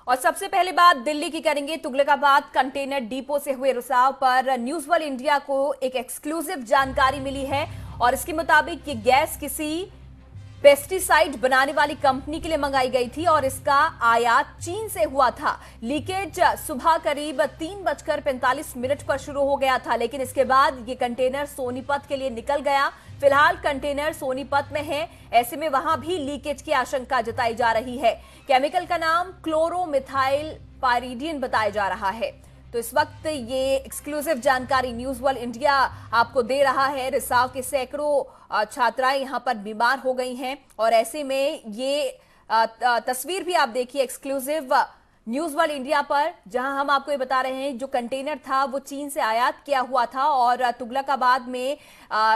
और सबसे पहले बात दिल्ली की करेंगे। तुगलकाबाद कंटेनर डिपो से हुए रिसाव पर न्यूज वर्ल्ड इंडिया को एक एक्सक्लूसिव जानकारी मिली है और इसके मुताबिक ये गैस किसी पेस्टिसाइड बनाने वाली कंपनी के लिए मंगाई गई थी और इसका आयात चीन से हुआ था। लीकेज सुबह करीब 3:45 पर शुरू हो गया था, लेकिन इसके बाद ये कंटेनर सोनीपत के लिए निकल गया। फिलहाल कंटेनर सोनीपत में है, ऐसे में वहां भी लीकेज की आशंका जताई जा रही है। केमिकल का नाम क्लोरोमिथाइल पाइरीडियन बताया जा रहा है। तो इस वक्त ये एक्सक्लूसिव जानकारी न्यूज वर्ल्ड इंडिया आपको दे रहा है। रिसाव के सैकड़ों छात्राएं यहां पर बीमार हो गई हैं और ऐसे में ये तस्वीर भी आप देखिए एक्सक्लूसिव न्यूज वर्ल्ड इंडिया पर, जहां हम आपको ये बता रहे हैं जो कंटेनर था वो चीन से आयात किया हुआ था और तुगलकाबाद में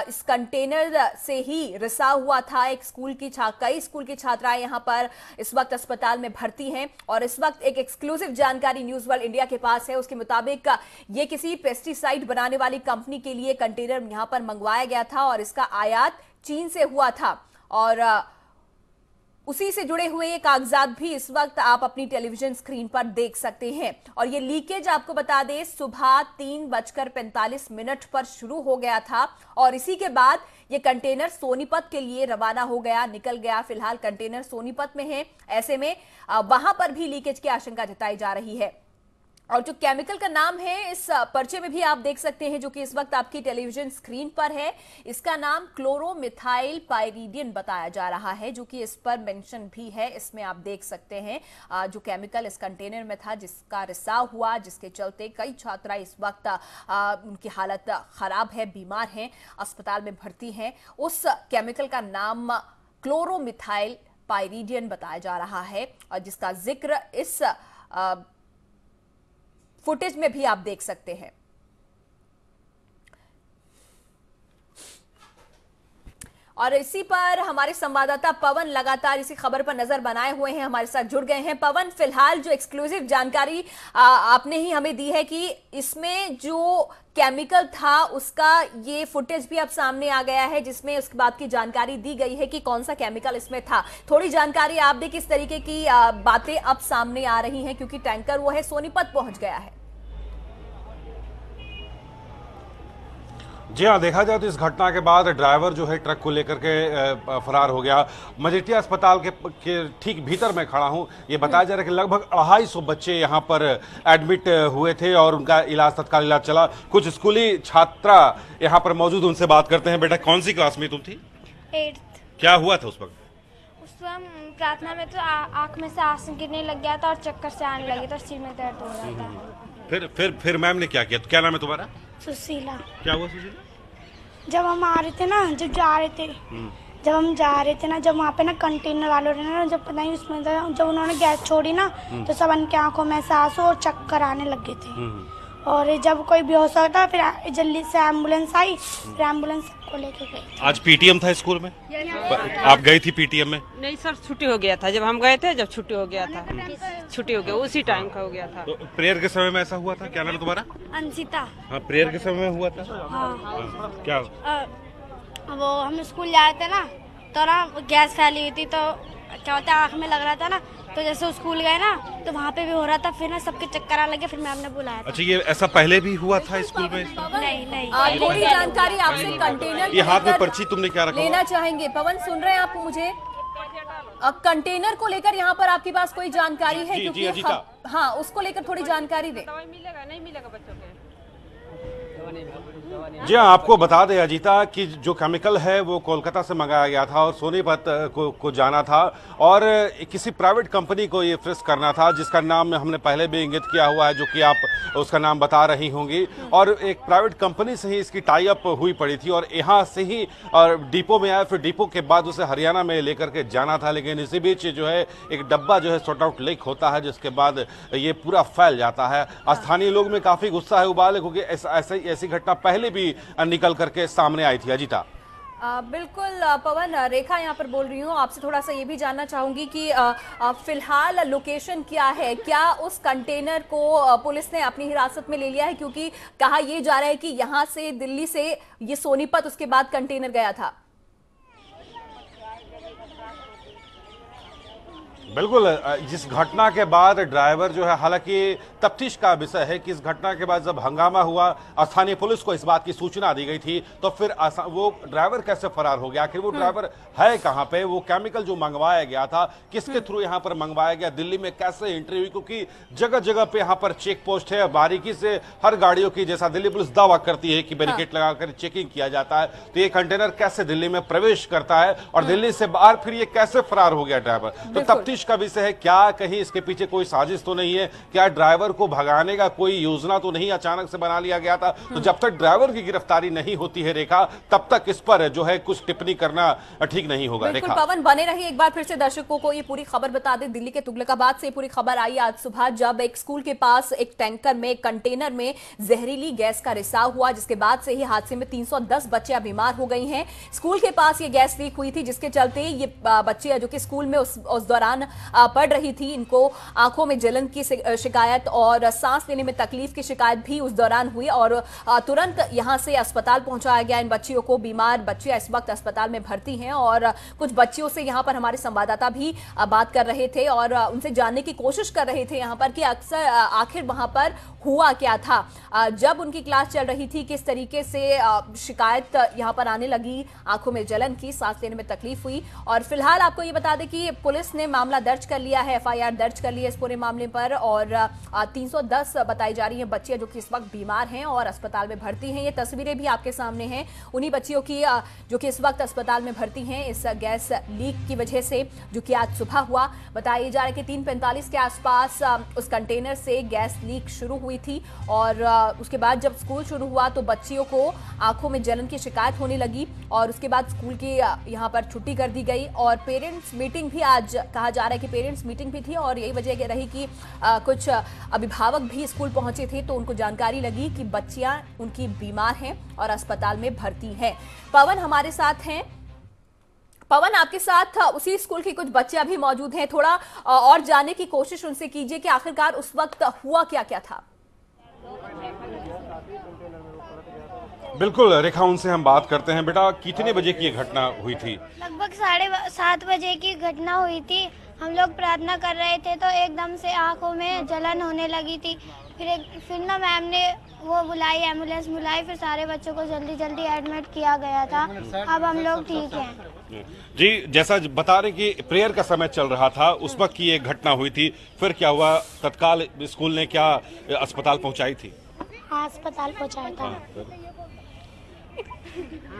इस कंटेनर से ही रिसाव हुआ था। कई स्कूल की छात्राएं यहां पर इस वक्त अस्पताल में भर्ती हैं और इस वक्त एक एक्सक्लूसिव जानकारी न्यूज वर्ल्ड इंडिया के पास है। उसके मुताबिक ये किसी पेस्टिसाइड बनाने वाली कंपनी के लिए कंटेनर यहां पर मंगवाया गया था और इसका आयात चीन से हुआ था और उसी से जुड़े हुए ये कागजात भी इस वक्त आप अपनी टेलीविजन स्क्रीन पर देख सकते हैं। और ये लीकेज आपको बता दें सुबह 3:45 पर शुरू हो गया था और इसी के बाद ये कंटेनर सोनीपत के लिए रवाना हो गया, निकल गया। फिलहाल कंटेनर सोनीपत में है, ऐसे में वहां पर भी लीकेज की आशंका जताई जा रही है। और जो केमिकल का नाम है इस पर्चे में भी आप देख सकते हैं, जो कि इस वक्त आपकी टेलीविजन स्क्रीन पर है, इसका नाम क्लोरोमिथाइल पाइरीडियन बताया जा रहा है, जो कि इस पर मेंशन भी है। इसमें आप देख सकते हैं जो केमिकल इस कंटेनर में था जिसका रिसाव हुआ, जिसके चलते कई छात्रा इस वक्त उनकी हालत खराब है, बीमार हैं, अस्पताल में भर्ती हैं। उस केमिकल का नाम क्लोरोमिथाइल पाइरीडियन बताया जा रहा है और जिसका जिक्र इस फुटेज में भी आप देख सकते हैं। और इसी पर हमारे संवाददाता पवन लगातार इसी खबर पर नजर बनाए हुए हैं, हमारे साथ जुड़ गए हैं। पवन, फिलहाल जो एक्सक्लूसिव जानकारी आपने ही हमें दी है कि इसमें जो केमिकल था उसका ये फुटेज भी अब सामने आ गया है, जिसमें उसके बाद की जानकारी दी गई है कि कौन सा केमिकल इसमें था। थोड़ी जानकारी आप दें, किस तरीके की बातें अब सामने आ रही हैं, क्योंकि टैंकर वो है सोनीपत पहुंच गया है। जी हाँ, देखा जाए तो इस घटना के बाद ड्राइवर जो है ट्रक को लेकर के फरार हो गया। मजीठिया अस्पताल के ठीक भीतर मैं खड़ा हूँ। ये बताया जा रहा है कि लगभग 250 बच्चे यहाँ पर एडमिट हुए थे और उनका इलाज, तत्काल इलाज चला। कुछ स्कूली छात्रा यहाँ पर मौजूद, उनसे बात करते हैं। बेटा, कौन सी क्लास में तुम थी? 8th। क्या हुआ था उस वक्त? उस वक्त प्रार्थना में तो आँख में से आंसू गिरने लग गया था और चक्कर से आने लगे तो सिर में दर्द हो रहा था। फिर मैम ने क्या किया? तो क्या नाम है तुम्हारा? सुशीला। क्या हुआ सुशीला? जब हम आ रहे थे ना, जब जा रहे थे ना, जब वहाँ पे ना कंटेनर वालों ने ना, जब पता नहीं उसमें जब उन्होंने गैस छोड़ी ना, तो सब उनकी आंखों में से आंसू और चक्कर आने लगे थे। और जब कोई बेहोश होता फिर जल्दी से एम्बुलेंस आई, फिर एम्बुलेंस को लेके गई। आज पीटीएम था स्कूल में? आप गई थी पीटीएम में? नहीं सर, छुट्टी हो गया था जब हम गए थे, जब छुट्टी हो गया था, छुट्टी हो गया, उसी टाइम का हो गया था। तो प्रेयर के समय में ऐसा हुआ था? क्या नाम है तुम्हारा? अंशिता। हाँ, प्रेयर के समय में हुआ था। हाँ। क्या? वो हम स्कूल जा रहे थे ना, तो ना गैस फैली हुई थी, तो क्या होता है आँख में लग रहा था ना, तो जैसे स्कूल गए ना तो वहाँ पे भी हो रहा था, फिर ना सबके चक्कर आने लगे, फिर मैम ने बुलाया। अच्छा, ये ऐसा पहले भी हुआ था स्कूल में? नहीं। थोड़ी जानकारी आपसे कंटेनर ये हाथ में पर्ची तुमने क्या रखा लेना चाहेंगे? पवन, सुन रहे हैं आप मुझे? कंटेनर को लेकर यहाँ पर आपके पास कोई जानकारी है? क्योंकि हाँ, उसको लेकर थोड़ी जानकारी दे। दवाई मिलेगा नहीं मिलेगा बच्चों के? जी हाँ, आपको बता दें अजीता कि जो केमिकल है वो कोलकाता से मंगाया गया था और सोनीपत को जाना था और किसी प्राइवेट कंपनी को ये फ्रिस्क करना था, जिसका नाम हमने पहले भी इंगित किया हुआ है, जो कि आप उसका नाम बता रही होंगी। और एक प्राइवेट कंपनी से ही इसकी टाई अप हुई पड़ी थी और यहाँ से ही डिपो में आया, फिर डिपो के बाद उसे हरियाणा में लेकर के जाना था। लेकिन इसी बीच जो है एक डब्बा जो है सॉर्ट आउट लीक होता है, जिसके बाद ये पूरा फैल जाता है। स्थानीय लोग में काफी गुस्सा है, उबाल, क्योंकि ऐसी घटना पहले भी निकल करके सामने आई थी। अजीता? बिल्कुल पवन, रेखा यहाँ पर बोल रही हूँ। आपसे थोड़ा सा ये भी जानना चाहूंगी कि फिलहाल लोकेशन क्या है? क्या उस कंटेनर को पुलिस ने अपनी हिरासत में ले लिया है? क्योंकि कहा यह जा रहा है कि यहाँ से, दिल्ली से ये सोनीपत उसके बाद कंटेनर गया था। बिल्कुल। जिस घटना के बाद ड्राइवर जो है, हालांकि तफ्तीश का विषय है कि इस घटना के बाद जब हंगामा हुआ, स्थानीय पुलिस को इस बात की सूचना दी गई थी, तो फिर वो ड्राइवर कैसे फरार हो गया, आखिर वो ड्राइवर है कहां पे, वो केमिकल जो मंगवाया गया था किसके थ्रू यहां पर मंगवाया गया, दिल्ली में कैसे एंट्री हुई, क्योंकि जगह जगह पे यहां पर चेक पोस्ट है, बारीकी से हर गाड़ियों की, जैसा दिल्ली पुलिस दावा करती है कि बैरिकेड लगाकर चेकिंग किया जाता है, तो ये कंटेनर कैसे दिल्ली में प्रवेश करता है और दिल्ली से बाहर फिर ये कैसे फरार हो गया ड्राइवर। तो तफ्तीश का विषय है, क्या कहीं इसके पीछे कोई साजिश तो नहीं है, क्या ड्राइवर को भगाने का कोई योजना तो नहीं अचानक से बना लिया गया था। तो जब तक ड्राइवर की गिरफ्तारी नहीं होती है रेखा, तब तक इस पर जो है कुछ टिप्पणी करना ठीक नहीं होगा। रेखा, पवन बने रही, एक बार फिर से दर्शकों को ये पूरी खबर बता दें। दिल्ली के तुगलकाबाद से पूरी खबर आई आज सुबह, जब एक स्कूल के पास एक टैंकर में, कंटेनर में जहरीली गैस का रिसाव हुआ, जिसके बाद से ही हादसे में 310 बच्चियां बीमार हो गई हैं। स्कूल के पास ये गैस लीक हुई थी, जिसके चलते ये बच्चियां जो कि स्कूल में उस दौरान पढ़ रही थी, इनको आंखों में जलन की शिकायत और सांस लेने में तकलीफ की शिकायत भी उस दौरान हुई और तुरंत यहां से अस्पताल पहुंचाया गया इन बच्चियों को। बीमार बच्चियां इस वक्त अस्पताल में भर्ती हैं और कुछ बच्चियों से यहां पर हमारे संवाददाता भी बात कर रहे थे और उनसे जानने की कोशिश कर रहे थे यहां पर कि अक्सर आखिर वहां पर हुआ क्या था, जब उनकी क्लास चल रही थी किस तरीके से शिकायत यहां पर आने लगी, आंखों में जलन की, सांस लेने में तकलीफ हुई। और फिलहाल आपको ये बता दें कि पुलिस ने मामला दर्ज कर लिया है, एफआईआर दर्ज कर ली है इस पूरे मामले पर और 310 बताई जा रही हैं बच्चियां जो कि इस वक्त बीमार हैं और अस्पताल में भर्ती हैं। ये तस्वीरें भी आपके सामने हैं उन्हीं बच्चियों की जो कि इस वक्त अस्पताल में भर्ती हैं इस गैस लीक की वजह से, जो कि आज सुबह हुआ। बताया जा रहा है कि 3:45 के आसपास उस कंटेनर से गैस लीक शुरू हुई थी और उसके बाद जब स्कूल शुरू हुआ तो बच्चियों को आंखों में जलन की शिकायत होने लगी और उसके बाद स्कूल की यहाँ पर छुट्टी कर दी गई और पेरेंट्स मीटिंग भी, आज कहा जा रहा है कि पेरेंट्स मीटिंग भी थी और यही वजह रही कि कुछ अभिभावक भी स्कूल पहुंचे थे तो उनको जानकारी लगी कि बच्चियां उनकी बीमार हैं और अस्पताल में भर्ती हैं। पवन हमारे साथ हैं। पवन, आपके साथ उसी स्कूल की कुछ बच्चियां भी मौजूद हैं, थोड़ा और जानने की कोशिश उनसे कीजिए कि आखिरकार उस वक्त हुआ क्या क्या था। बिल्कुल रेखा, उनसे हम बात करते हैं। बेटा, कितने बजे की ये घटना हुई थी? लगभग 7:30 बजे की घटना हुई थी। हम लोग प्रार्थना कर रहे थे तो एकदम से आंखों में जलन होने लगी थी। फिर ना मैम ने वो बुलाई, एम्बुलेंस बुलाई, फिर सारे बच्चों को जल्दी जल्दी एडमिट किया गया था। अब हम लोग ठीक हैं। जी, जैसा बता रहे कि प्रेयर का समय चल रहा था, उस वक्त की ये घटना हुई थी, फिर क्या हुआ? तत्काल स्कूल ने क्या अस्पताल पहुंचाई थी? हाँ, अस्पताल पहुंचाया था।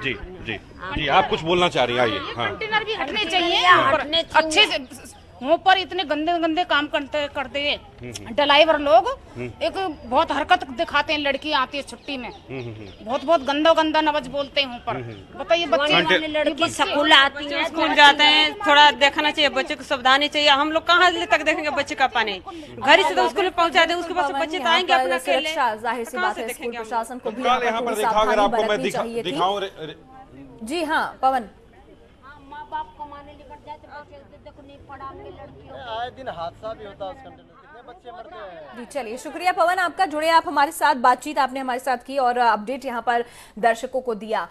जी जी जी, आप कुछ बोलना चाह रही हैं, आइए। हाँ, कंटेनर भी हटने चाहिए अच्छे से। मुंह पर इतने गंदे गंदे काम करते हैं ड्राइवर लोग, एक बहुत हरकत दिखाते हैं। लड़की आती है छुट्टी में, बहुत गंदा नवज बोलते हैं मुंह पर। बताइए, बच्चे लड़की स्कूल आती है, स्कूल जाते हैं, थोड़ा देखना चाहिए, बच्चे को सावधानी चाहिए। हम लोग कहाँ तक देखेंगे बच्चे का पानी? घर से तो स्कूल पहुँचा दे, उसके बाद बच्चे आएंगे अपना अकेले। जाहिर सी बात है, स्कूल प्रशासन को भी यहाँ पर देखा, अगर आपको मैं दिखाऊं। जी हाँ पवन, माँ बाप कमाने निकल जाए तो बच्चे देखो नहीं पढ़ा के लड़कियों आए दिन हादसा भी होता है उस कंटेनर, कितने बच्चे मरते हैं। जी चलिए, शुक्रिया पवन आपका, जुड़े आप हमारे साथ, बातचीत आपने हमारे साथ की और अपडेट यहाँ पर दर्शकों को दिया।